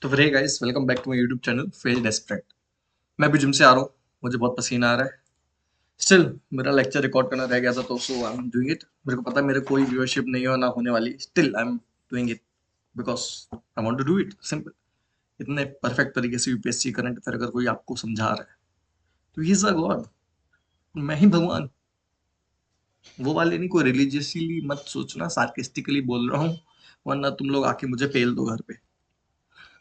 तो फिर guys welcome back to my YouTube channel fail desperate. मैं अभी जिम से आ रहा हूँ। मुझे बहुत पसीना आ रहा है। स्टिल मेरा लेक्चर रिकॉर्ड करना रह गया था, तो सो आई एम डूइंग इट। मेरे को पता है मेरे कोई व्यूअरशिप नहीं हो ना होने वाली, still I am doing it because I want to do it simple. इतने परफेक्ट तरीके से यूपीएससी करंट अफेयर अगर कोई आपको समझा रहा है तो ही इज अ गॉड। मैं ही भगवान। वो वाले नहीं, कोई रिलीजियसली मत सोचना, सार्केस्टिकली बोल रहा हूँ, वरना तुम लोग आके मुझे पेल दो घर पे।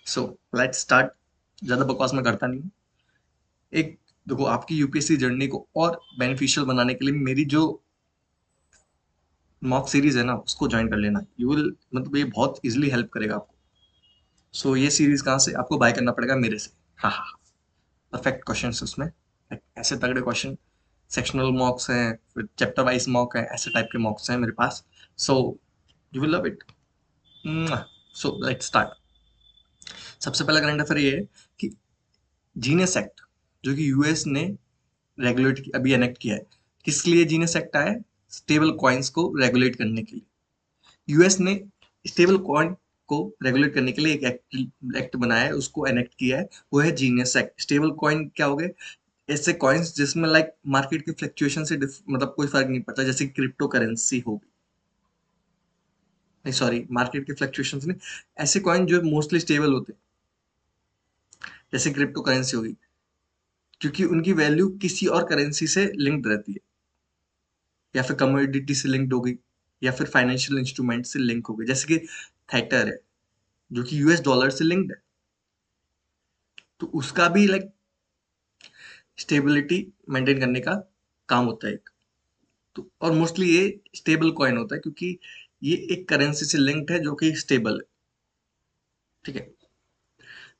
सो लेट्स स्टार्ट। ज्यादा बकवास मैं करता नहीं हूँ। एक देखो, आपकी यूपीएससी जर्नी को और बेनिफिशियल बनाने के लिए मेरी जो मॉक सीरीज है ना, उसको ज्वाइन कर लेना। यू विल, मतलब ये बहुत इजीली हेल्प करेगा आपको। सो ये सीरीज कहाँ से आपको बाय करना पड़ेगा? मेरे से। हाँ हाँ, परफेक्ट क्वेश्चन है उसमें। ऐसे तगड़े क्वेश्चन। सेक्शनल मॉक्स हैं, फिर चैप्टर वाइज मॉक है, ऐसे टाइप के मॉक्स हैं मेरे पास। So you will love it. So let's start. सबसे पहला करंट अफेयर ये है कि जीनियस एक्ट, जो कि यूएस ने रेगुलेट अभी एनेक्ट किया है। किसके लिए जीनियस एक्ट आया है? स्टेबल कॉइन्स को रेगुलेट करने के लिए। यूएस ने स्टेबल कॉइन को रेगुलेट करने के लिए एक एक्ट बनाया है, उसको एनेक्ट किया है। वो है जीनियस एक्ट। स्टेबल कॉइन क्या हो गए? ऐसे कॉइन्स जिसमें लाइक मार्केट के फ्लक्चुएशन से मतलब कोई फर्क नहीं पड़ता, जैसे क्रिप्टो करेंसी होगी। नहीं सॉरी, मार्केट के फ्लक्चुएशन नहीं, ऐसे कॉइन जो मोस्टली स्टेबल होते हैं, जैसे क्रिप्टो करेंसी होगी, क्योंकि उनकी वैल्यू किसी और करेंसी से लिंक्ड रहती है, या फिर कमोडिटी से लिंक्ड हो गई, या फिर फाइनेंशियल इंस्ट्रूमेंट से लिंक हो गई। जैसे कि थेटर है, जो कि यूएस डॉलर से लिंक्ड है, तो उसका भी लाइक स्टेबिलिटी मेंटेन करने का काम होता है एक। तो और मोस्टली ये स्टेबल कॉइन होता है, क्योंकि ये एक करेंसी से लिंक्ड है जो कि स्टेबल है। ठीक है।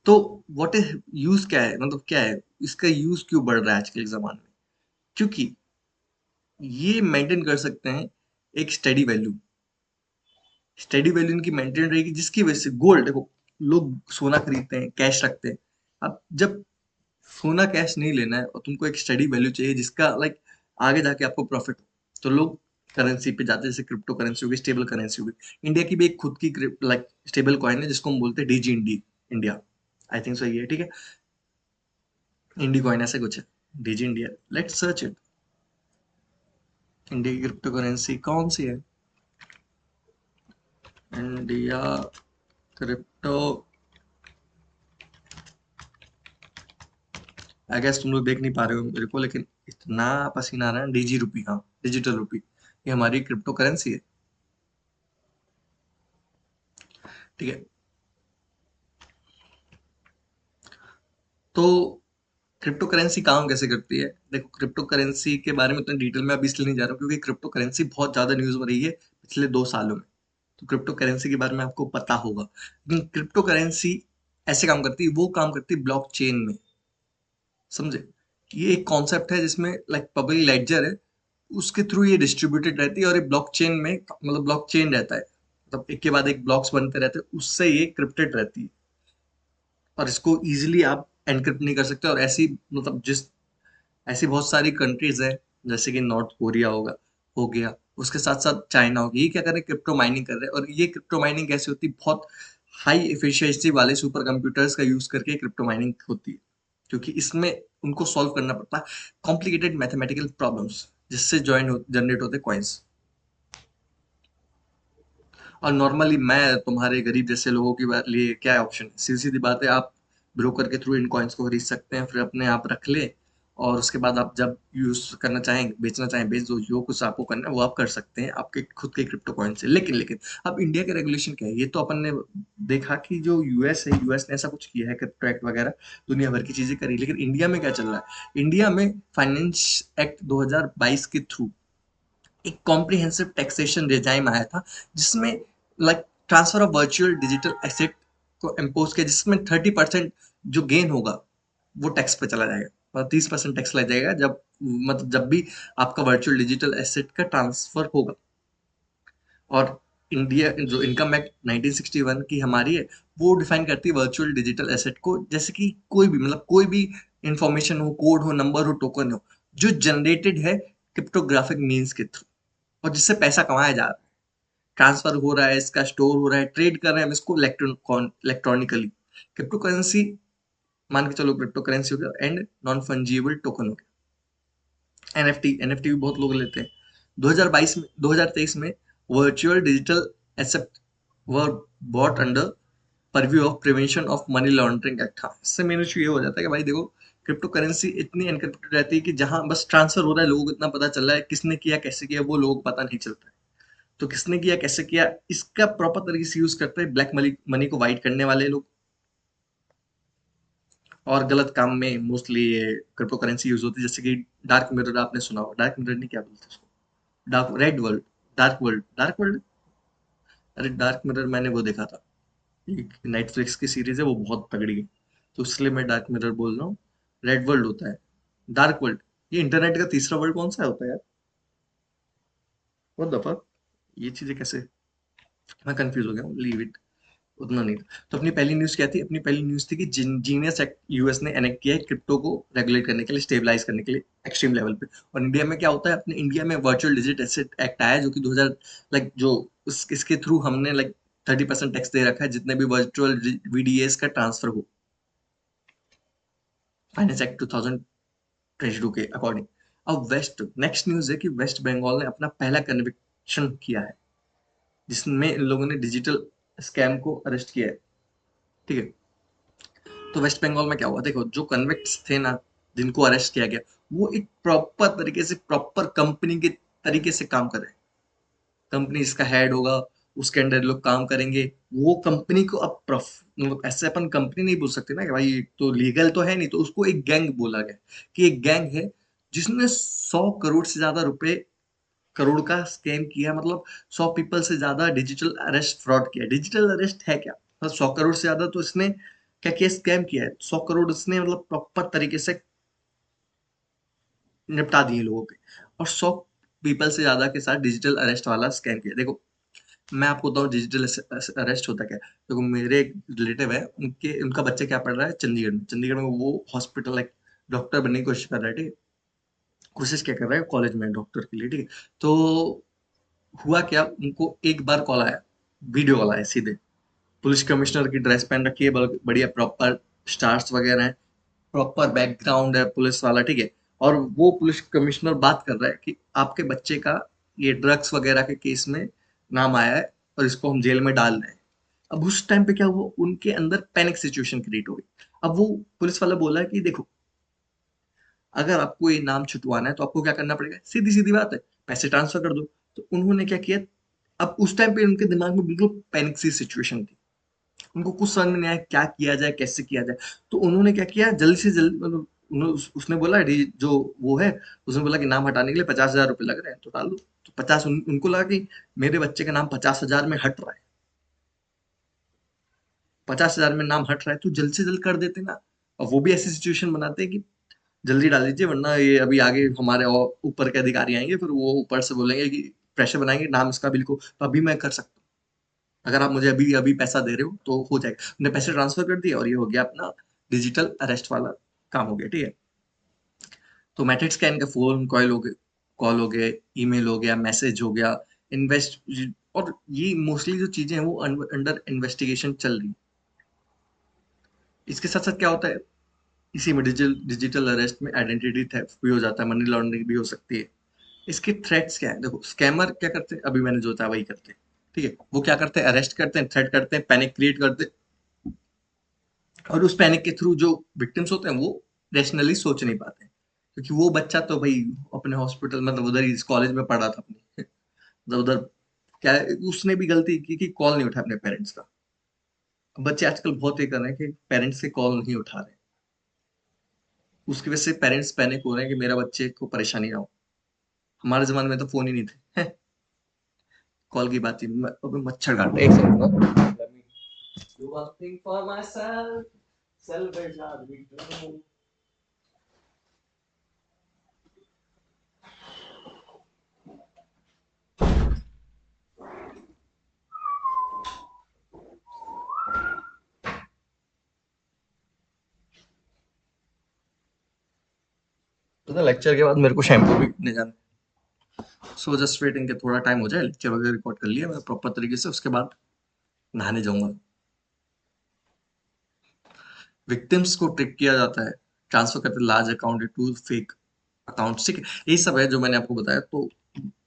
तो व्हाट इज यूज, क्या है, मतलब क्या है इसका यूज, क्यों बढ़ रहा है आज के जमाने में? क्योंकि ये मेंटेन कर सकते हैं एक स्टेडी वैल्यू। स्टेडी वैल्यू इनकी मेंटेन रहेगी, जिसकी वजह से गोल्ड, देखो, लोग सोना खरीदते हैं, कैश रखते हैं। अब जब सोना कैश नहीं लेना है और तुमको एक स्टडी वैल्यू चाहिए जिसका लाइक आगे जाके आपको प्रॉफिट हो, तो लोग करेंसी पे जाते हैं, जैसे क्रिप्टो करेंसी होगी, स्टेबल करेंसी होगी। इंडिया की भी एक खुद की लाइक स्टेबल कॉइन है, जिसको हम बोलते हैं digi indi India. I think so ये है, ठीक है। इंडी कॉइन ऐसे कुछ है, digi India. Let's search it. India की क्रिप्टो करेंसी कौन सी है? India crypto. आई गेस तुम लोग देख नहीं पा रहे हो मेरे को, लेकिन इतना पसीना आ रहा है। डीजी रुपी, हाँ, डिजिटल रुपी, ये हमारी क्रिप्टो करेंसी है। ठीक है। तो क्रिप्टो करेंसी काम कैसे करती है? देखो, क्रिप्टो करेंसी के बारे में उतना डिटेल में अभी इसलिए नहीं जा रहा हूँ, क्योंकि क्रिप्टो करेंसी बहुत ज्यादा न्यूज में रही है पिछले 2 सालों में। तो क्रिप्टो करेंसी के बारे में आपको पता होगा, लेकिन क्रिप्टो करेंसी ऐसे काम करती है, वो काम करती है ब्लॉकचेन में। समझे? ये एक कॉन्सेप्ट है जिसमें लाइक पब्लिक लेडजर है, उसके थ्रू ये डिस्ट्रीब्यूटेड रहती है, और ये ब्लॉकचेन में, मतलब ब्लॉकचेन रहता है, मतलब एक के बाद एक ब्लॉक्स बनते रहते हैं, उससे ये क्रिप्टेड रहती है। और इसको इजीली आप एनक्रिप्ट नहीं कर सकते। और ऐसी, मतलब जिस, ऐसी बहुत सारी कंट्रीज हैं, जैसे कि नॉर्थ कोरिया होगा, हो गया, उसके साथ साथ चाइना हो गया, ये क्या कर रहे हैं? क्रिप्टो माइनिंग कर रहे हैं। और ये क्रिप्टो माइनिंग कैसी होती है? बहुत हाई एफिशिएंसी वाले सुपर कंप्यूटर्स का यूज करके क्रिप्टो माइनिंग होती है, क्योंकि इसमें उनको सॉल्व करना पड़ता है कॉम्प्लिकेटेड मैथमेटिकल प्रॉब्लम्स, जिससे जनरेट होते कॉइन्स। और नॉर्मली मैं तुम्हारे गरीब जैसे लोगों के लिए क्या ऑप्शन है? सीधी सीधी बात है, आप ब्रोकर के थ्रू इन कॉइन्स को खरीद सकते हैं, फिर अपने आप रख ले, और उसके बाद आप जब यूज करना चाहें, बेचना चाहें, बेच दो। जो कुछ आपको करना है वो आप कर सकते हैं आपके खुद के क्रिप्टो कॉइन से। लेकिन लेकिन अब इंडिया के रेगुलेशन क्या है? ये तो अपन ने देखा कि जो यूएस है, यूएस ने ऐसा कुछ किया है, क्रिप्टो एक्ट वगैरह, दुनिया भर की चीजें करी। लेकिन इंडिया में क्या चल रहा है? इंडिया में फाइनेंस एक्ट 2022 के थ्रू एक कॉम्प्रिहेंसिव टैक्सेशन रेजाइम आया था, जिसमें like transfer of virtual digital asset को इम्पोज किया, जिसमें 30% जो गेन होगा वो टैक्स पे चला जाएगा, और 30% टैक्स लग जाएगा जब, मतलब जब भी आपका वर्चुअल डिजिटल एसेट का ट्रांसफर होगा। और इंडिया जो इनकम एक्ट 1961 की हमारी है, वो डिफाइन करती है वर्चुअल डिजिटल एसेट को, जैसे कि कोई भी, मतलब कोई भी इंफॉर्मेशन हो, कोड हो, नंबर हो, टोकन हो, जो जनरेटेड है क्रिप्टोग्राफिक मीन्स के थ्रू, और जिससे पैसा कमाया जा रहा है, ट्रांसफर हो रहा है, इसका स्टोर हो रहा है, ट्रेड कर रहे हैं हम इसको इलेक्ट्रॉनिकली। क्रिप्टो करेंसी मान के चलो, क्रिप्टो करेंसी हो गया एंड नॉन फंजीबल टोकन हो गया। एनएफटी भी बहुत लोग लेते हैं। 2022 में 2023 में virtual digital asset were brought under purview of prevention of money laundering act. हाँ, इससे मेन इशू ये हो जाता है कि भाई देखो, क्रिप्टो करेंसी इतनी एनक्रिप्टेड रहती है कि जहां बस ट्रांसफर हो रहा है, लोगों को इतना पता चल रहा है, किसने किया कैसे किया वो लोगों को पता नहीं चलता है। तो किसने किया कैसे किया इसका प्रॉपर तरीके से यूज करते हैं ब्लैक मनी मनी को वाइट करने वाले लोग, और गलत काम में मोस्टली ये क्रिप्टो करेंसी यूज होती है। जैसे कि डार्क मिरर, आपने सुना होगा, डार्क मिरर नहीं क्या बोलते उसको, dark red world, dark world. अरे डार्क मिरर मैंने वो देखा था, एक नेटफ्लिक्स की सीरीज है, वो बहुत तगड़ी है, तो इसलिए मैं डार्क मिरर बोल रहा हूँ। रेड वर्ल्ड होता है, डार्क वर्ल्ड। ये इंटरनेट का तीसरा वर्ल्ड कौन सा होता है यार? व्हाट द फक, ये चीजें कैसे, मैं कंफ्यूज हो गया हूँ, लीव इट। उतना नहीं था। तो अपनी पहली न्यूज़ क्या थी? अपनी पहली न्यूज़ थी कि जीनियस एक्ट यूएस ने एनेक्ट किया है क्रिप्टो को रेगुलेट करने के लिए, स्टेबलाइज करने के लिए एक्सट्रीम लेवल पे। और इंडिया में क्या होता है? अपने इंडिया में वर्चुअल डिजिट एसेट एक्ट आया है, जो कि 2000 लाइक जो इसके थ्रू हमने लाइक 30% टैक्स दे रखा है जितने भी वर्चुअल वीडीएस का ट्रांसफर हो, फाइनेंस एक्ट 2022 के अकॉर्डिंग। अब नेक्स्ट न्यूज़ है कि वेस्ट बंगाल ने अपना पहला कन्विक्शन किया है, जिसमें इन लोगों ने डिजिटल स्कैम को अरेस्ट किया है। ठीक है, तो वेस्ट बंगाल में क्या हुआ? देखो, जो कन्विक्ट्स थे ना, जिनको अरेस्ट किया गया, वो एक प्रॉपर तरीके से, प्रॉपर कंपनी के तरीके से काम कर रहे हैं। कंपनी इसका हेड होगा, उसके अंडर लोग काम करेंगे। वो कंपनी को अब मतलब ऐसे अपन कंपनी नहीं बोल सकते ना कि भाई तो लीगल तो है नहीं, तो उसको एक गैंग बोला गया कि एक गैंग है जिसने 100 करोड़ से ज्यादा रुपए, करोड़ का स्कैम किया। मतलब 100 पीपल से ज्यादा डिजिटल अरेस्ट फ्रॉड किया। डिजिटल अरेस्ट है क्या? मतलब 100 करोड़ से ज्यादा तो इसने क्या किया? स्कैम किया है। 100 करोड़ इसने मतलब प्रॉपर तरीके से निपटा दिए लोगों के, और 100 पीपल से ज्यादा के साथ डिजिटल अरेस्ट वाला स्कैम किया। देखो, मैं आपको बताऊं डिजिटल अरेस्ट होता क्या है। देखो, मेरे एक रिलेटिव है, उनका बच्चा क्या पढ़ रहा है चंडीगढ़ में। चंडीगढ़ में वो हॉस्पिटल लाइक डॉक्टर बनने की कोशिश कर रहा है। ठीक है, कोशिश क्या कर रहा है? कॉलेज में डॉक्टर के लिए। ठीक है, तो हुआ क्या, उनको एक बार कॉल आया, वीडियो कॉल आया सीधे। पुलिस कमिश्नर की ड्रेस पहन रखी है, बढ़िया प्रॉपर स्टार्स वगैरह हैं, प्रॉपर बैकग्राउंड है पुलिस वाला। ठीक है, और वो पुलिस कमिश्नर बात कर रहा है कि आपके बच्चे का ये ड्रग्स वगैरह के केस में नाम आया है और इसको हम जेल में डाल रहे हैं। अब उस टाइम पे क्या हुआ, उनके अंदर पैनिक सिचुएशन क्रिएट हो गई। अब वो पुलिस वाला बोला है कि देखो, अगर आपको ये नाम छुटवाना है तो आपको क्या करना पड़ेगा? सीधी सीधी बात है, पैसे ट्रांसफर कर दो। तो उन्होंने क्या किया, अब उस टाइम पे उनके दिमाग में बिल्कुल पैनिक सी सिचुएशन थी। उनको कुछ समझ में नहीं आया क्या किया जाए, कैसे किया जाए। तो उन्होंने क्या किया, जल्दी से जल्दी मतलब उसने बोला जो वो है, उसने बोला कि नाम हटाने के लिए 50,000 रुपये लग रहे हैं, तो डाल दो। तो 50, उनको लगा कि मेरे बच्चे का नाम 50,000 में हट रहा है, 50,000 में नाम हट रहा है, तो जल्द से जल्द कर देते ना। और वो भी ऐसी सिचुएशन बनाते हैं कि जल्दी डाल दीजिए, वरना ये अभी आगे हमारे और ऊपर के अधिकारी आएंगे, फिर वो ऊपर से बोलेंगे कि प्रेशर बनाएंगे नाम इसका बिल्कुल, तो अभी मैं कर सकता हूँ, अगर आप मुझे अभी अभी पैसा दे रहे हो तो हो जाएगा। उन्हें पैसे ट्रांसफर कर दिए और ये हो गया अपना डिजिटल अरेस्ट वाला काम हो गया। ठीक है, तो मेथड स्कैन का फोन कॉल हो गए, ईमेल हो गया, मैसेज हो गया, इन्वेस्ट, और ये मोस्टली जो चीजें हैं वो अंडर इन्वेस्टिगेशन चल रही है। इसके साथ साथ क्या होता है, इसी में डिजिटल डिजिटल अरेस्ट में आइडेंटिटी थेफ्ट भी हो जाता है, मनी लॉन्ड्रिंग भी हो सकती है। इसके थ्रेट्स क्या है? देखो, स्कैमर क्या करते हैं, अभी मैंने जो बताया वही करते हैं। ठीक है, वो क्या करते हैं, अरेस्ट करते हैं, थ्रेट करते हैं, पैनिक क्रिएट करते हैं, और उस पैनिक के थ्रू जो विक्टिम्स होते हैं वो रैशनली सोच नहीं पाते हैं। क्योंकि वो बच्चा तो भाई अपने हॉस्पिटल मतलब उधर ही इस कॉलेज में पढ़ा था अपनी, मतलब उधर क्या है, उसने भी गलती की कि कॉल नहीं उठाया अपने पेरेंट्स का। अब बच्चे आजकल बहुत ये कर रहे हैं कि पेरेंट्स के कॉल नहीं उठा रहे हैं, उसकी वजह से पेरेंट्स पैनिक हो रहे हैं कि मेरा बच्चे को परेशानी ना हो। हमारे जमाने में तो फोन ही नहीं थे, कॉल की बात ही अबे मच्छर काट रहा है, एक सेकंड ना। Let me do one thing for myself, celebrate our victory। तो लेक्चर के बाद मेरे को शैम्पू भी करने जाना है। सो जस्ट वेटिंग के थोड़ा टाइम हो जाए, लेक्चर वगैरह रिकॉर्ड कर लिया मैं प्रॉपर तरीके से, उसके बाद नहाने जाऊंगा। विक्टिम्स को ट्रिक किया जाता है, ट्रांसफर करते large account to fake accounts, ठीक है। यही सब है जो मैंने आपको बताया। तो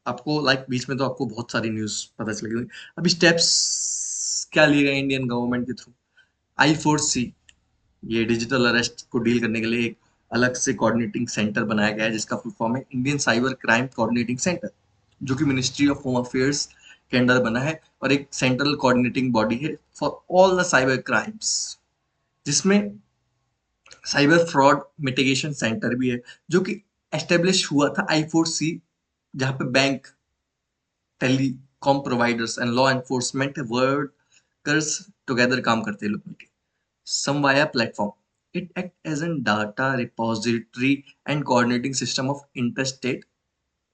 आपको लाइक बीच में तो आपको बहुत सारी न्यूज़ पता चल गई। अभी स्टेप्स क्या लिए गए इंडियन गवर्नमेंट के थ्रू? I4C, ये डिजिटल अरेस्ट को डील करने के लिए एक अलग से कोऑर्डिनेटिंग सेंटर बनाया गया है, जिसका फुल फॉर्म है Indian cyber crime coordinating centre, जो कि मिनिस्ट्री ऑफ होम अफेयर्स के अंडर बना है और एक सेंट्रल कोऑर्डिनेटिंग बॉडी है for all the cyber crimes, जिसमें साइबर फ्रॉड मिटिगेशन सेंटर भी है, जो कि एस्टेब्लिश हुआ था I4C, जहां पे bank, telecom providers and law enforcement workers together काम करते हैं लोग मिलके। Samvaya platform. It acts as a data repository and coordinating system of interstate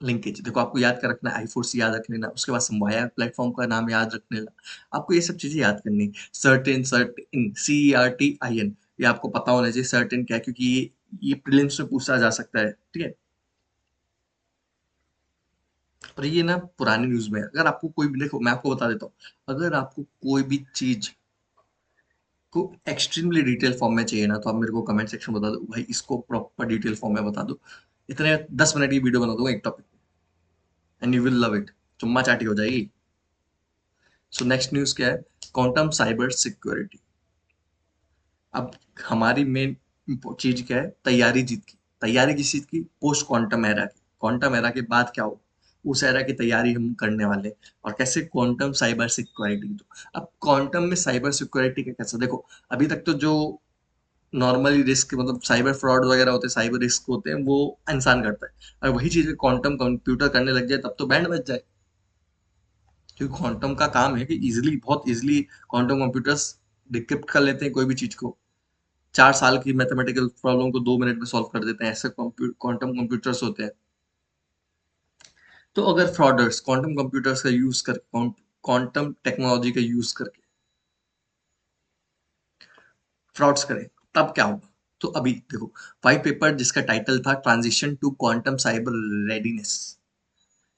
linkage. देखो आपको याद कर रखना है, I4C याद रख लेना, उसके बाद Samvaya प्लेटफॉर्म का नाम याद रख लेना। आपको ये सब चीजें याद करनी है। सर्टेन CERTIN, ये आपको पता होना चाहिए सर्टेन क्या है, क्योंकि ये प्रीलिम्स में पूछा जा सकता है, ठीक है। और ये ना पुरानी न्यूज में है। अगर आपको कोई भी, देखो मैं आपको बता देता हूँ, अगर आपको कोई भी चीज को एक्सट्रीमली डिटेल फॉर्म में चाहिए ना, तो आप मेरे को कमेंट सेक्शन में बता दो भाई, इसको प्रॉपर डिटेल फॉर्म में बता दो। इतने 10 मिनट की वीडियो बना दूंगा एक टॉपिक पे, and you will love it, चुम्मा चाटी हो जाएगी। सो नेक्स्ट न्यूज क्या है? Quantum cyber security. अब हमारी मेन चीज क्या है? तैयारी जीत की। तैयारी किस चीज की? पोस्ट क्वांटम एरा की। क्वांटम एरा के बाद क्या हो, उस एरा की तैयारी हम करने वाले हैं। और कैसे? Quantum cyber security. तो अब क्वांटम में साइबर सिक्योरिटी का कैसा, देखो अभी तक तो जो नॉर्मली रिस्क, मतलब साइबर फ्रॉड वगैरह होते हैं, साइबर रिस्क होते हैं, वो इंसान करता है। और वही चीज क्वांटम कंप्यूटर करने लग जाए, तब तो बैंड बज जाए। क्योंकि क्वांटम का काम है कि इजिली, बहुत इजिली क्वांटम कंप्यूटर्स डिक्रिप्ट कर लेते हैं कोई भी चीज को। 4 साल की मैथमेटिकल प्रॉब्लम को 2 मिनट में सॉल्व कर देते हैं, ऐसे क्वांटम कंप्यूटर्स होते हैं। तो अगर फ्रॉडर्स क्वांटम कंप्यूटर्स का यूज करके, क्वांटम टेक्नोलॉजी का यूज करके फ्रॉड्स करें, तब क्या होगा? तो अभी देखो, व्हाइट पेपर जिसका टाइटल था transition to quantum cyber readiness,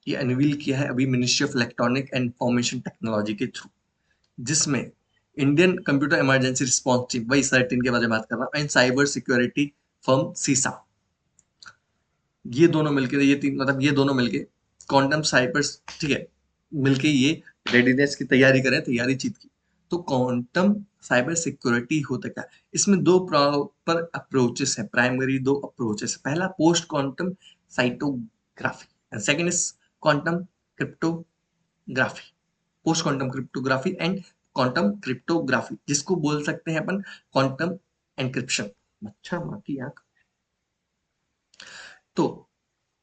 ये अनवील किया है अभी ministry of electronic and information technology के थ्रू, जिसमें Indian computer emergency response team, वही सर्टिन के बारे में बात कर रहा हूँ, एंड साइबर सिक्योरिटी फर्म सीसा, ये दोनों मिलके, ये तीन, मतलब ये दोनों मिलके क्वांटम साइबर, ठीक है, मिलके ये रेडीनेस की तैयारी करें, तैयारी जीत की। तो क्वांटम साइबर सिक्योरिटी होता क्या है? इसमें दो प्रॉपर अप्रोचेस है, प्राइमरी दो अप्रोचेस। पहला post quantum cryptography and second is quantum cryptography. Post quantum cryptography and quantum cryptography, जिसको बोल सकते हैं अपन क्वांटम एनक्रिप्शन। मच्छर मार की आंख। तो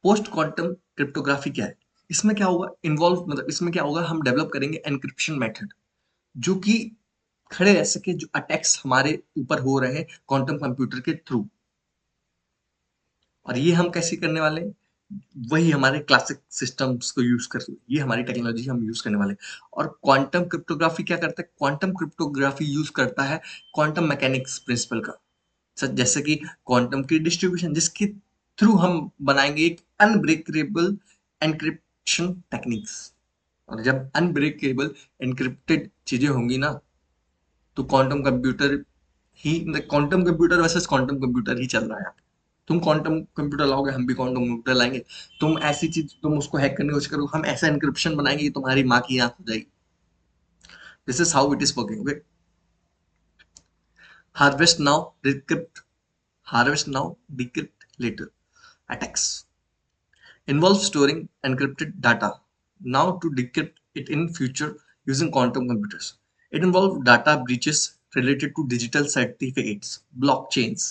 पोस्ट क्वांटम क्रिप्टोग्राफी क्या है? इसमें क्या होगा इन्वॉल्व, मतलब इसमें क्या होगा, हम डेवलप करेंगे एनक्रिप्शन मेथड, जो कि खड़े रह सके जो अटैक्स हमारे ऊपर हो रहे हैं क्वांटम कंप्यूटर के थ्रू। और ये हम कैसे करने वाले हैं? वही हमारे क्लासिक सिस्टम्स को यूज कर, ये हमारी टेक्नोलॉजी हम यूज करने वाले हैं। और क्वांटम क्रिप्टोग्राफी क्या करता है? क्वांटम क्रिप्टोग्राफी यूज करता है क्वांटम मैकेनिक्स प्रिंसिपल का, जैसे कि क्वांटम की डिस्ट्रीब्यूशन, जिसके थ्रू हम बनाएंगे एक अनब्रेकेबल एनक्रिप्शन टेक्निक्स। और जब अनब्रेकेबल एनक्रिप्टेड चीजें होंगी ना, तो क्वांटम कंप्यूटर ही, quantum computer versus quantum computer ही चल रहा है। तुम क्वांटम कंप्यूटर लाओगे, हम भी क्वांटम कंप्यूटर लाएंगे। तुम ऐसी चीज, तुम उसको हैक करने की कोशिश करो, हम ऐसा एनक्रिप्शन बनाएंगे कि तुम्हारी माँ की आंख हो जाएगी। This is how it is working, okay. Harvest now decrypt, harvest now decrypt later attacks involve storing encrypted data now to decrypt it in future using quantum computers. It involves data breaches related to digital certificates, blockchains,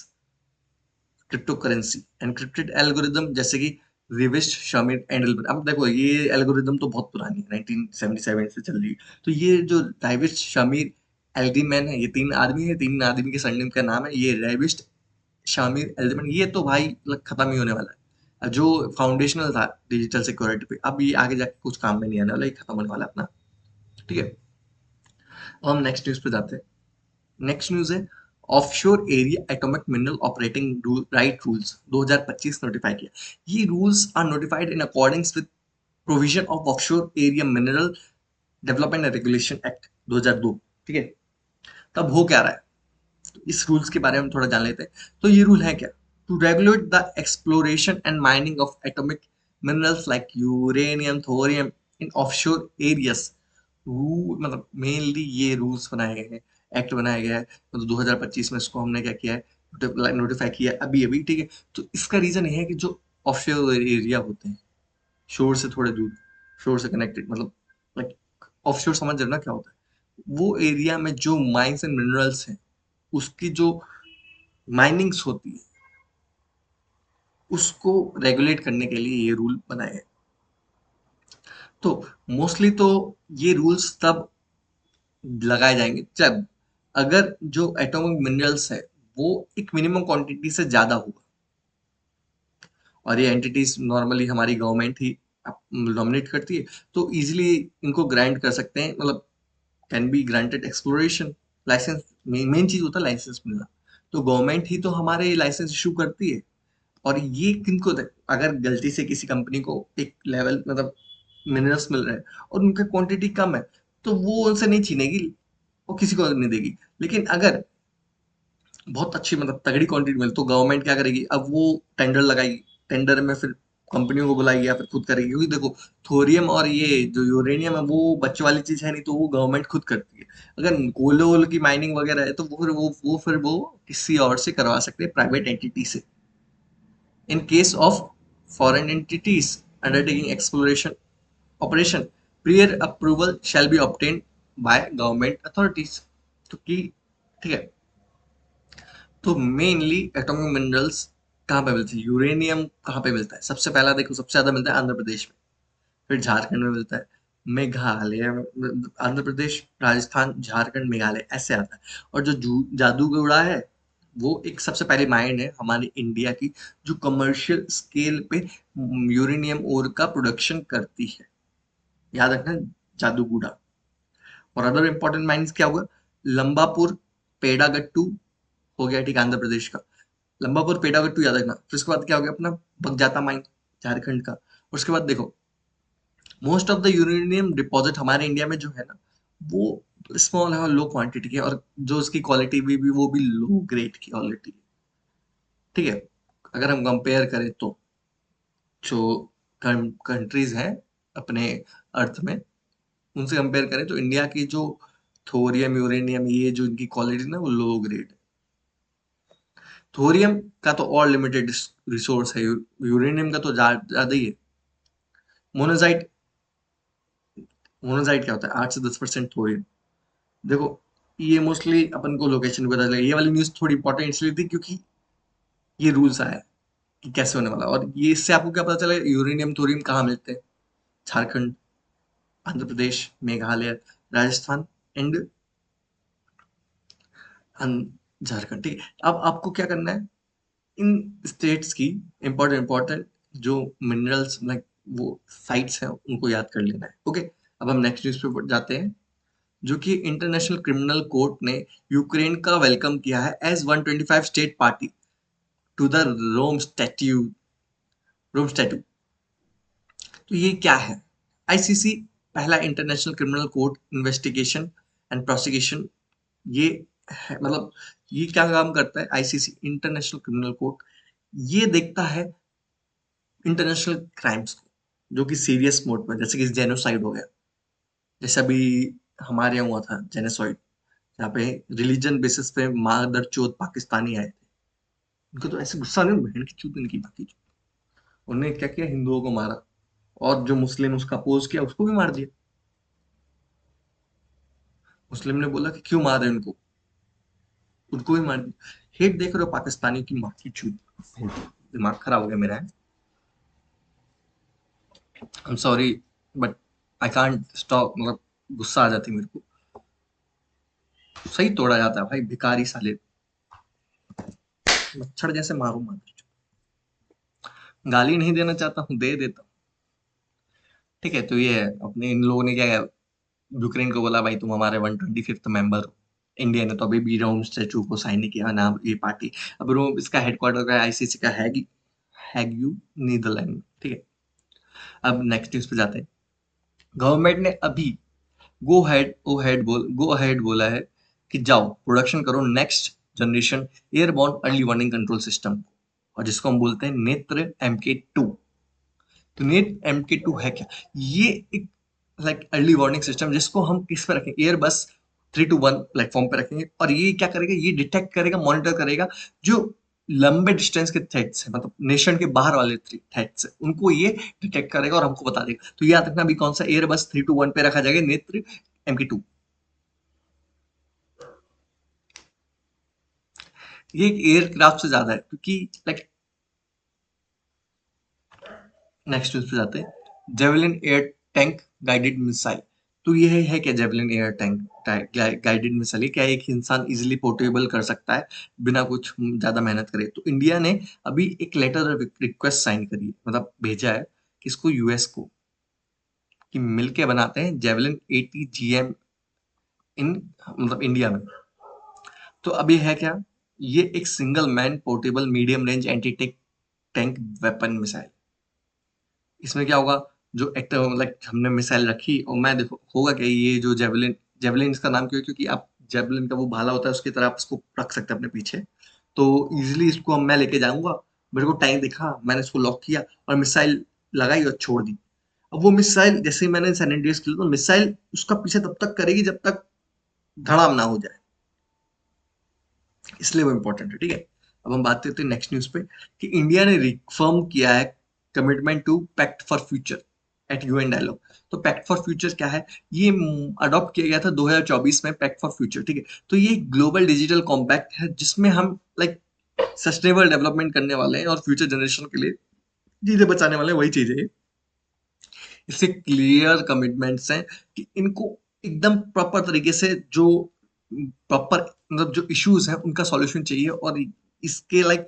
cryptocurrency, encrypted algorithm जैसे कि रिविस्ट शमिट एंडलमैन। अब देखो ये algorithm तो बहुत पुरानी है, 1977 से चल रही है। तो ये जो रेविस्ट शमीर एल्डीमैन है, ये तीन आदमी है, तीन आदमी के सरनेम का नाम है ये रेविस्ट शामिर एल्डमैन। ये तो भाई खत्म ही होने वाला है। जो फाउंडेशनल था डिजिटल सिक्योरिटी पे, अब ये आगे जाके कुछ काम में नहीं आने वाला, ये खत्म होने वाला है अपना, ठीक है। अब हम नेक्स्ट न्यूज पे जाते हैं। नेक्स्ट न्यूज है offshore area atomic mineral operating right rules 2025 notify किया। ये rules are notified in accordings with provision of offshore area mineral development and regulation act 2002, ठीक है। तब हो क्या रहा है? इस रूल्स के बारे में थोड़ा जान लेते हैं। तो ये रूल है क्या? To regulate the exploration and mining of atomic minerals like uranium, thorium in offshore areas. मतलब मेनली ये रूल्स बनाए गए हैं, एक्ट बनाया गया है, मतलब 2025 में इसको हमने क्या किया है, नोटिफाई किया है अभी अभी, ठीक है। तो इसका रीजन ये है कि जो ऑफशोर एरिया होते हैं, शोर से थोड़े दूर, शोर से कनेक्टेड, मतलब लाइक ऑफशोर, समझ रहे हो ना क्या होता है? वो एरिया में जो माइंस एंड मिनरल्स हैं, उसकी जो माइनिंग्स होती है, उसको रेगुलेट करने के लिए ये रूल बनाए हैं। तो मोस्टली तो ये रूल्स तब लगाए जाएंगे जब अगर जो एटॉमिक मिनरल्स है वो एक मिनिमम क्वांटिटी से ज्यादा होगा, और ये एंटिटीज नॉर्मली हमारी गवर्नमेंट ही डोमिनेट करती है, तो इजीली इनको ग्रांट कर सकते हैं, मतलब can be granted exploration licence. Main चीज होता है लाइसेंस मिलना, तो गवर्नमेंट ही तो हमारे लाइसेंस इशू करती है। और ये किनको अगर गलती से किसी कंपनी को एक लेवल, मतलब मिनरल्स मिल रहे हैं और उनका क्वांटिटी कम है, तो वो उनसे नहीं छीनेगी, वो किसी को नहीं देगी। लेकिन अगर बहुत अच्छी, मतलब तगड़ी क्वांटिटी मिले, तो गवर्नमेंट क्या करेगी, अब वो टेंडर लगाएगी, टेंडर में फिर कंपनियों को बुलाएगी या फिर खुद करेगी, क्योंकि देखो थोरियम और ये जो यूरेनियम है वो बच्चे वाली चीज है नहीं, तो वो गवर्नमेंट खुद करती है। अगर कोल वोल की माइनिंग वगैरह है तो वो किसी और से करवा सकते हैं, प्राइवेट एंटिटी से। In case of foreign entities undertaking exploration operation, prior approval shall be obtained by government authorities. तो कि ठीक है, तो मेनली एटॉमिक मिनरल्स कहाँ पे मिलती है? यूरेनियम कहाँ पे मिलता है? सबसे पहला देखो, सबसे ज्यादा मिलता है आंध्र प्रदेश में, फिर झारखंड में मिलता है, मेघालय, आंध्र प्रदेश, राजस्थान, झारखंड, मेघालय ऐसे आता है। और जो जादूगोड़ा है, वो एक सबसे पहली माइंड है हमारी इंडिया की, जो कमर्शियल स्केल पे यूरेनियम ओर का प्रोडक्शन करती है। याद रखना, जादूगुड़ा। और अदर इंपॉर्टेंट माइंस क्या होगा? लंबापुर, पेड़ागट्टू हो गया, ठीक है, आंध्र प्रदेश का। लंबापुर, पेड़ागट्टू याद रखना। फिर उसके बाद क्या हो गया अपना बगजाता माइन, झारखंड का। उसके बाद देखो, most of the uranium deposit हमारे इंडिया में जो है ना, वो स्मॉल है और लो क्वांटिटी के, और जो उसकी क्वालिटी भी वो भी लो ग्रेड की क्वालिटी, ठीक है। अगर हम कंपेयर करें तो जो कंट्रीज हैं अपने अर्थ में, उनसे कंपेयर करें तो इंडिया की जो थोरियम, यूरेनियम, ये जो इनकी क्वालिटी ना वो लो ग्रेड है। थोरियम का तो और लिमिटेड रिसोर्स है, यूरेनियम का तो ज्यादा ही है। मोनोजाइट, मोनोजाइट क्या होता है? 8 से 10% थोरियम। देखो, ये मोस्टली अपन को लोकेशन पता चलेगा। ये वाली न्यूज थोड़ी इंपॉर्टेंट इसलिए थी क्योंकि ये रूल्स आया है कि कैसे होने वाला, और ये इससे आपको क्या पता चला यूरेनियम थोरियम कहाँ मिलते हैं? झारखंड, आंध्र प्रदेश, मेघालय, राजस्थान एंड झारखंड, ठीक है। अब आपको क्या करना है, इन स्टेट्स की इंपॉर्टेंट इंपॉर्टेंट जो मिनरल्स, लाइक वो साइट्स हैं, उनको याद कर लेना है। ओके, अब हम नेक्स्ट न्यूज पे जाते हैं, जो कि इंटरनेशनल क्रिमिनल कोर्ट ने यूक्रेन का वेलकम किया है as 125 state party to the Rome statute, Rome statute. तो ये क्या है? आईसीसी, पहला international criminal court investigation and prosecution, ये है, मतलब ये क्या काम करता है? आईसीसी, इंटरनेशनल क्रिमिनल कोर्ट, ये देखता है इंटरनेशनल क्राइम्स को जो कि सीरियस मोड पर, जैसे कि जेनोसाइड हो गया, जैसे अभी हमारे यहाँ हुआ था जेनोसाइड, जहाँ पे रिलीजन बेसिस पे मादर चौथ पाकिस्तानी आए थे। उनको तो ऐसे गुस्सा नहीं, बहन की चूत इनकी बाकी चूत। उन्होंने क्या किया, हिंदुओं को मारा, और जो मुस्लिम उसका अपोज किया उसको भी मार दिया। मुस्लिम ने बोला कि क्यों मार रहे हैं उनको, उनको भी मार दिया। हेट देख रहे हो पाकिस्तानी की माँ की चूत, दिमाग खराब हो गया मेरा। I am sorry, but I can't stop, मतलब गुस्सा आ जाती है मेरे को। सही तोड़ा जाता है भाई, भिखारी साले, मच्छर जैसे मारो मार। गाली नहीं देना चाहता हूँ, दे देता हूँ, ठीक है। तो ये है, अपने इन लोगों ने क्या है, यूक्रेन को बोला भाई तुम हमारे 125th मेंबर हो। इंडिया ने तो अभी भी रोम स्टैचू को साइन नहीं किया ना, ये पार्टी। अब रोम, इसका हेडक्वार्टर का आईसीसी का हैग यू, नीदरलैंड में, ठीक है। अब नेक्स्ट न्यूज पे जाते हैं। गवर्नमेंट ने अभी गो हेड बोला है कि जाओ प्रोडक्शन करो next generation airborne early warning control system, और जिसको हम बोलते हैं नेत्र MK2। तो नेट MK2 है क्या? ये एक लाइक अर्ली वार्निंग सिस्टम, जिसको हम किस पे रखेंगे, एयरबस 321 प्लेटफॉर्म पे रखेंगे, और ये क्या करेगा, ये डिटेक्ट करेगा, मॉनिटर करेगा जो लंबे डिस्टेंस के थ्रेट्स है, मतलब नेशन के बाहर वाले थ्रेट्स है, उनको ये डिटेक्ट करेगा और हमको बता देगा। तो याद रखना, अभी कौन सा एयरबस 321 पे रखा जाएगा नेत्र MK2। ये एक एयरक्राफ्ट से ज्यादा है, क्योंकि लाइक नेक्स्ट न्यूज पे जाते हैं, javelin air tank guided missile. तो ये है क्या javelin air tank guided missile? ये क्या है, एक इंसान इजीली पोर्टेबल कर सकता है बिना कुछ ज्यादा मेहनत करे। तो इंडिया ने अभी एक लेटर रिक्वेस्ट साइन करी है, मतलब भेजा है किसको, यूएस को, कि मिलके बनाते हैं जेवलिन ATGM इन, मतलब इंडिया में। तो अभी है क्या, ये एक single man portable medium range anti tank weapon missile. इसमें क्या होगा, जो एक लाइक हमने मिसाइल रखी, और मैं देखो होगा क्या, ये जो जेवलिन, जेवलिन इसका नाम क्यों है, क्योंकि आप जेवलिन का वो भाला होता है उसकी तरह आप इसको रख सकते हैं अपने पीछे। तो इजिली इसको हम मैं लेके जाऊंगा, मेरे को टाइम दिखा, मैंने इसको लॉक किया और मिसाइल लगाई और छोड़ दी। अब वो मिसाइल जैसे ही मैंने सैन एंड्रियास किया, तो मिसाइल उसका पीछे तब तक करेगी जब तक धड़ाम ना हो जाए, इसलिए वो इम्पोर्टेंट है। ठीक है, अब हम बात करते हैं नेक्स्ट न्यूज पे, कि इंडिया ने रिफर्म किया है commitment to pact for future at UN dialogue. तो पैक्ट फॉर फ्यूचर क्या है, ये अडॉप्ट किया गया था 2024 में, पैक्ट फॉर फ्यूचर। ठीक है, तो ये ग्लोबल डिजिटल कॉम्पैक्ट है, जिसमें हम लाइक सस्टेनेबल डेवलपमेंट करने वाले हैं और फ्यूचर जनरेशन के लिए चीजें बचाने वाले हैं, वही चीजें हैं। इससे क्लियर कमिटमेंट्स हैं कि इनको एकदम प्रॉपर तरीके से जो प्रॉपर मतलब जो इश्यूज हैं उनका सॉल्यूशन चाहिए, और इसके लाइक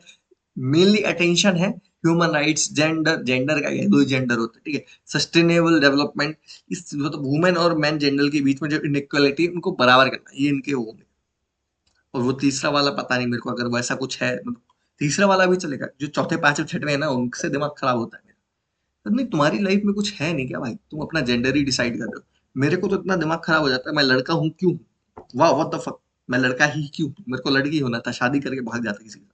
मेनली अटेंशन है ह्यूमन राइट्स, जेंडर, जेंडर का दो जेंडर होते हैं, ठीक है, सस्टेनेबल डेवलपमेंट, इस मतलब वुमेन और मैन जेंडर के बीच में जो इनइक्वालिटी है उनको बराबर करना, ये इनके होंगे। और वो तीसरा वाला पता नहीं मेरे को, अगर वैसा कुछ है मतलब तीसरा वाला भी चलेगा, जो चौथे पांचवे छठवे है ना, उनसे दिमाग खराब होता है। तो नहीं, तुम्हारी लाइफ में कुछ है नहीं क्या भाई, तुम अपना जेंडर ही डिसाइड कर रहे हो। मेरे को तो इतना दिमाग खराब हो जाता है, मैं लड़का हूँ क्यों, वाह व्हाट द फक, मैं लड़का ही क्यों, मेरे को लड़की होना था, शादी करके भाग जाता किसी के साथ,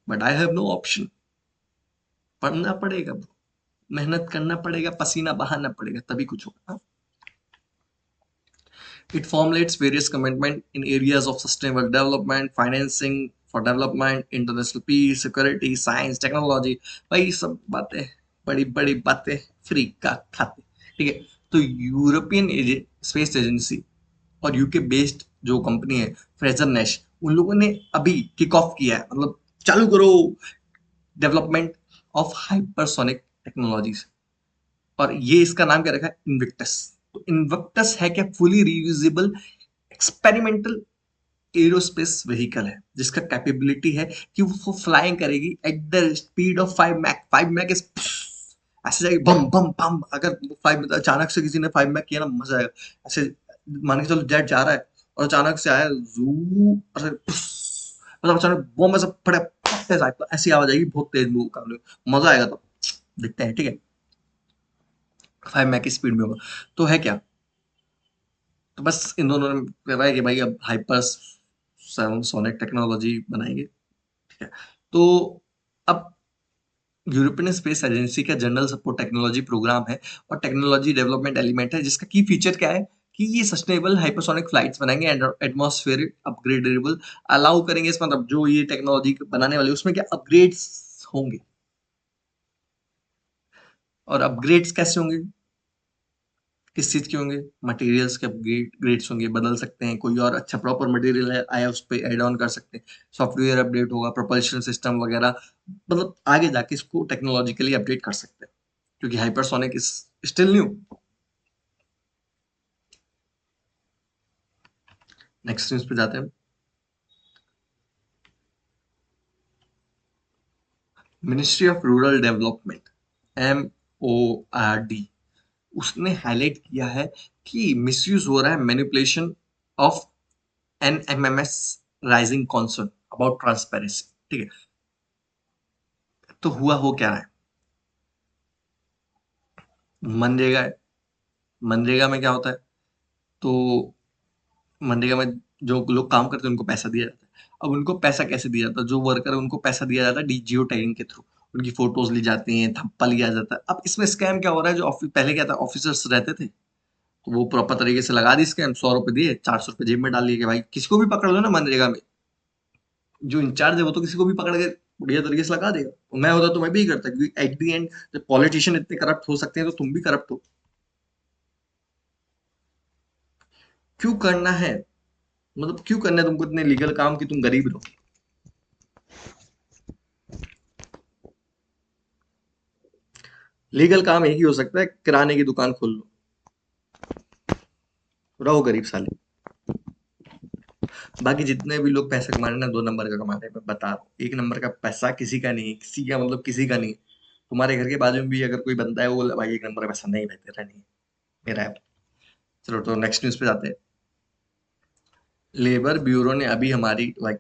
but I have no option. पढ़ना पड़ेगा bro, मेहनत करना पड़ेगा, पसीना बहाना पड़ेगा, तभी कुछ होगा। It formulates various commitment in areas of sustainable development, financing for development, international peace, security, science, technology। भाई सब बातें, बड़ी बड़ी बातें फ्री का खाते। ठीक है, तो यूरोपियन स्पेस एजेंसी और यूके बेस्ड जो कंपनी है फ्रेजर नेश, उन लोगों ने अभी किक ऑफ किया है, मतलब चालू करो डेवलपमेंट ऑफ हाइपरसोनिक टेक्नोलॉजीज। और ये इसका नाम क्या रखा है, इन्विक्टस। तो इन्विक्टस है क्या, fully reusable experimental aerospace vehicle है, जिसका कैपेबिलिटी है कि वो फ्लाइंग करेगी at the speed of 5 Mach. 5 Mach is ऐसे जाएगी बम बम बम। अगर 5 अचानक से किसी ने 5 मैक किया ना, मजा आएगा। ऐसे मान के चलो जेट जा रहा है और अचानक से आया जू, ऐसे मतलब अचानक बम ऐसे फटे, ऐसी आवाज आएगी बहुत तेज, मूव कर, मजा आएगा। तो देखते हैं, ठीक है, 5 मैक की स्पीड में होगा। तो है क्या, तो बस इन दोनों ने कहा है कि भाई अब हाइपर सोनिक टेक्नोलॉजी बनाएंगे। ठीक है, तो अब यूरोपियन स्पेस एजेंसी का जनरल सपोर्ट टेक्नोलॉजी प्रोग्राम है और टेक्नोलॉजी डेवलपमेंट एलिमेंट है, जिसका की फीचर क्या है कि ये सस्टेनेबल हाइपरसोनिक फ्लाइट्स बनाएंगे एंड एटमॉस्फेयर अपग्रेडेबल अलाउ करेंगे। इस मतलब जो ये टेक्नोलॉजी बनाने वाले उसमें क्या अपग्रेड्स होंगे, और अपग्रेड्स कैसे होंगे, किस चीज के होंगे, मटेरियल्स के अपग्रेड्स होंगे, बदल सकते हैं, कोई और अच्छा प्रॉपर मटेरियल आया उस पर एड ऑन कर सकते हैं, सॉफ्टवेयर अपडेट होगा, प्रोपल्शन सिस्टम वगैरह, मतलब आगे जाके इसको टेक्नोलॉजिकली अपडेट कर सकते हैं, क्योंकि hypersonic is still new. Next news पे जाते हैं, ministry of rural development MORD, उसने हाईलाइट किया है कि मिसयूज हो रहा है manipulation of NMMS, rising concern about transparency. ठीक है, तो हुआ हो क्या है, मनरेगा है, मनरेगा में क्या होता है, तो मनरेगा में जो लोग काम करते हैं उनको पैसा दिया जाता है। अब उनको पैसा कैसे दिया जाता है? जो वर्कर है उनको पैसा दिया जाता है जियो टैगिंग के थ्रू। उनकी फोटोज ली जाती हैं, थप्पा लिया जाता है। अब इसमें स्कैम क्या हो रहा है? जो पहले क्या था, ऑफिसर्स रहते थे तो वो प्रॉपर तरीके से लगा दी स्कैम, 100 रुपए दिए, 400 रुपए जेब में डाल लिए कि भाई किसी को भी पकड़ लो ना मनरेगा में, जो इंचार्ज है वो तो किसी को भी पकड़ के बढ़िया तरीके से लगा देगा। तो मैं होता तो मैं भी ही करता, क्योंकि एट दी एंड जब पॉलिटिशियन इतने करप्ट हो सकते हैं तो तुम भी करप्ट हो। क्यों करना है? मतलब क्यों करना है तुमको इतने लीगल काम कि तुम गरीब रहो? लीगल काम एक ही हो सकता है, किराने की दुकान खोल लो, रहो गरीब साले। बाकी जितने भी लोग पैसा कमा रहे हैं ना, 2 नंबर का कमा रहे हैं, मैं बता रहा हूँ। 1 नंबर का पैसा किसी का नहीं है, किसी का मतलब किसी का नहीं है। तुम्हारे घर के बाजू में भी अगर कोई बंदा है वो बोले, भाई 1 नंबर का पैसा नहीं, भाई तेरा नहीं है, मेरा है। चलो तो नेक्स्ट न्यूज पे जाते हैं। लेबर ब्यूरो ने अभी हमारी लाइक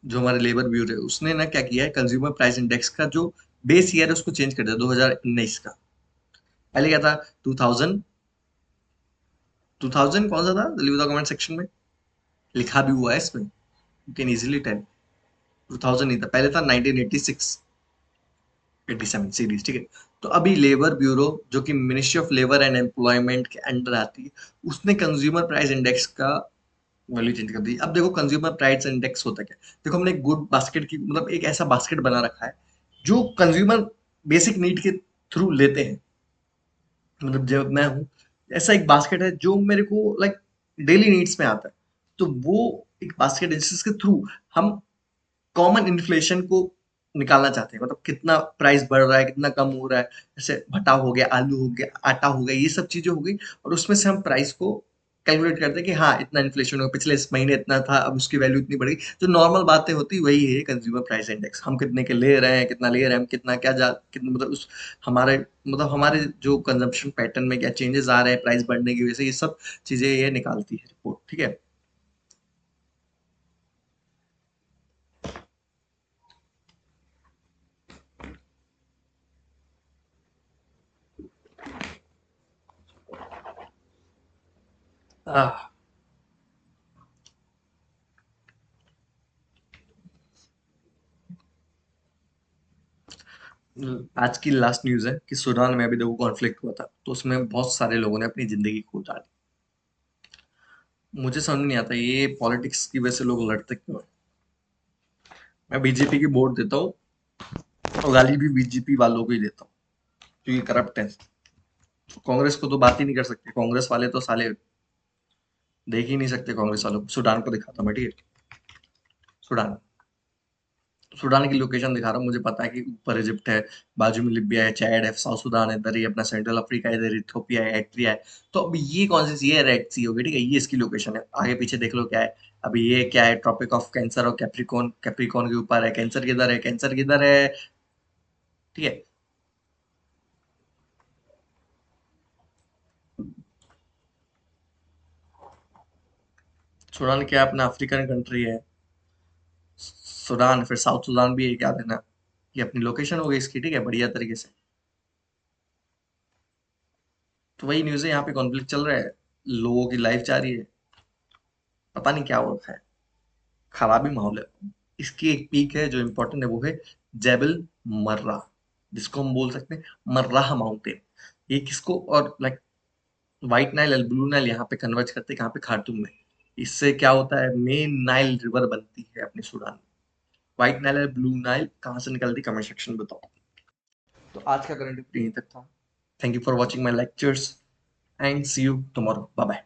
जो हमारे लेबर ब्यूरो है उसने ना क्या किया है, कंज्यूमर प्राइस इंडेक्स का जो बेस ईयर है उसको चेंज कर दिया 2019 का। पहले क्या था? 2000, 2000 कौन सा था? जल्दी बताओ कमेंट सेक्शन में। लिखा भी हुआ है इसमें, यू कैन इजीली टेल। 2000 नहीं था, पहले था 1986, 87 सीरीज, ठीक है। तो अभी लेबर ब्यूरो जो कि ministry of labour and employment के अंडर आती है, उसने कंज्यूमर प्राइस इंडेक्स का वैल्यू चेंज कर दी। अब देखो कंज्यूमर प्राइस इंडेक्स होता क्या है? देखो हमने एक गुड बास्केट की मतलब एक ऐसा बास्केट बना रखा है जो कंज्यूमर बेसिक नीड के थ्रू लेते हैं। मतलब जब मैं हूँ, ऐसा एक बास्केट है जो मेरे को लाइक डेली नीड्स में आता है। तो वो एक बास्केट है जिसके थ्रू हम कॉमन इन्फ्लेशन को निकालना चाहते हैं। मतलब कितना प्राइस बढ़ रहा है, कितना कम हो रहा है। जैसे भट्टा हो गया, आलू हो गया, आटा हो गया, ये सब चीजें हो गई। और उसमें से हम प्राइस को कैलकुलेट करते हैं कि हाँ इतना इन्फ्लेशन हो, पिछले इस महीने इतना था, अब उसकी वैल्यू इतनी बढ़ गई। जो नॉर्मल बातें होती वही है कंज्यूमर प्राइस इंडेक्स। हम कितने के ले रहे हैं, कितना ले रहे हैं, हम कितना क्या जा कितना मतलब उस हमारे मतलब हमारे जो कंजम्पशन पैटर्न में क्या चेंजेस आ रहे हैं प्राइस बढ़ने की वजह से, ये सब चीजें ये निकालती है रिपोर्ट, ठीक है। आह, आज की लास्ट न्यूज़ है कि सूडान में अभी देखो कॉन्फ्लिक्ट हुआ था, तो उसमें बहुत सारे लोगों ने अपनी जिंदगी खो डाली। मुझे समझ नहीं आता ये पॉलिटिक्स की वजह से लोग लड़ते क्यों हैं। मैं बीजेपी की वोट देता हूँ, और गाली भी बीजेपी वालों को ही देता हूँ क्योंकि करप्ट है। कांग्रेस को तो बात ही नहीं कर सकते, कांग्रेस वाले तो साले देख ही नहीं सकते कांग्रेस वालों को। सूडान को दिखाता हूँ मैं, ठीक है। सूडान, सूडान की लोकेशन दिखा रहा हूँ। मुझे पता है कि ऊपर इजिप्ट है, बाजू में लिबिया है, चैड है, साउथ सूडान है, इधर ही अपना सेंट्रल अफ्रीका है, इधर इथियोपिया है, एरिट्रिया है। तो अब ये कौन सी सी है? रेड सी होगी, ठीक है। ये इसकी लोकेशन है। आगे पीछे देख लो क्या है। अभी ये क्या है? ट्रॉपिक ऑफ कैंसर और कैप्रिकॉन, कैप्रिकॉन के ऊपर है। कैंसर किधर है? कैंसर किधर है? ठीक है। सूडान क्या है? अपना अफ्रीकन कंट्री है। सूडान फिर साउथ सूडान भी है, क्या देना। ये अपनी लोकेशन हो गई इसकी, ठीक है, बढ़िया तरीके से। तो वही न्यूज़ है, यहाँ पे कॉन्फ्लिक्ट चल रहा है, लोगों की लाइफ जा रही है, पता नहीं क्या हो रखा है, खराबी माहौल है। इसकी एक पीक है जो इम्पोर्टेंट है, वो है जेबल मर्रा, जिसको हम बोल सकते हैं मर्राह माउंटेन। ये किसको और लाइक व्हाइट नाइल और ब्लू नाइल यहाँ पे कन्वर्ज करते हैं, कहाँ पे? खार्टूम में। इससे क्या होता है? मेन नाइल रिवर बनती है अपने सूडान में। व्हाइट नाइल और ब्लू नाइल कहाँ से निकलती है? कमेंट सेक्शन में बताओ। तो आज का करंट यहीं तक था। Thank you for watching my lectures and see you tomorrow, bye bye.